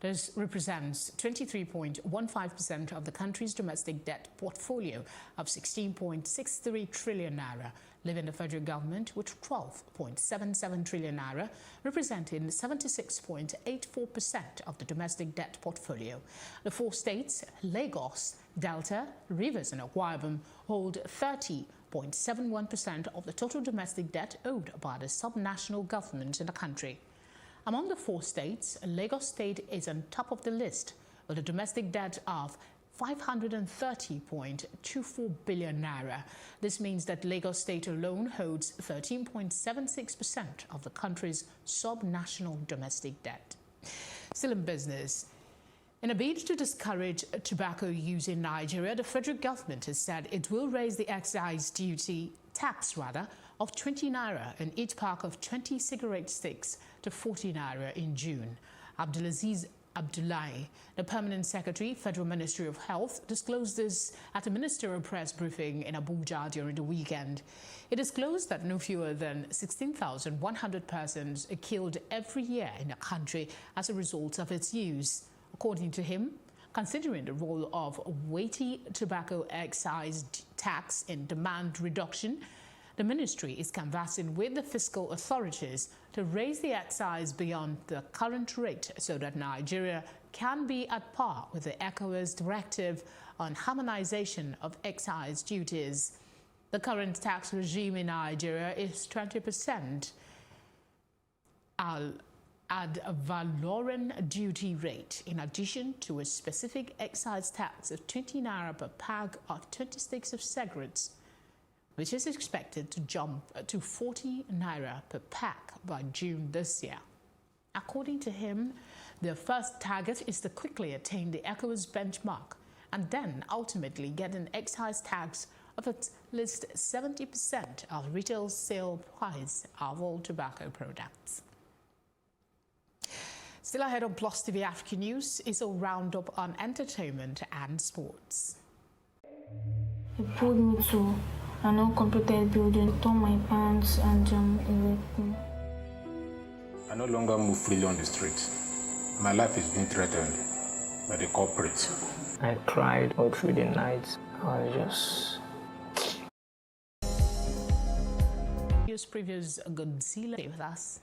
This represents 23.15% of the country's domestic debt portfolio of 16.63 trillion naira, leaving the federal government with 12.77 trillion naira, representing 76.84% of the domestic debt portfolio. The four states, Lagos, Delta, Rivers and Akwa Ibom, hold 30.71% of the total domestic debt owed by the subnational governments in the country. Among the four states, Lagos State is on top of the list with a domestic debt of 530.24 billion naira. This means that Lagos State alone holds 13.76% of the country's subnational domestic debt. Still in business, in a bid to discourage tobacco use in Nigeria, the federal government has said it will raise the excise tax of 20 naira in each pack of 20 cigarette sticks to 40 naira in June. Abdulaziz Abdullahi, the Permanent Secretary, Federal Ministry of Health, disclosed this at a ministerial press briefing in Abuja during the weekend. It disclosed that no fewer than 16,100 persons are killed every year in the country as a result of its use. According to him, considering the role of weighty tobacco excise tax in demand reduction, the ministry is canvassing with the fiscal authorities to raise the excise beyond the current rate so that Nigeria can be at par with the ECOWAS directive on harmonization of excise duties. The current tax regime in Nigeria is 20% ad valorem duty rate, in addition to a specific excise tax of 20 naira per pack of 20 sticks of cigarettes, which is expected to jump to 40 naira per pack by June this year. According to him, the first target is to quickly attain the ECOWAS benchmark and then ultimately get an excise tax of at least 70% of retail sale price of all tobacco products. Still ahead on Plus TV Africa News is a roundup on entertainment and sports. It pulled me to an uncompleted building, tore my pants and raped me. I no longer move freely on the streets. My life is being threatened by the culprits. I cried all through the night. I was just... News previews Godzilla with us.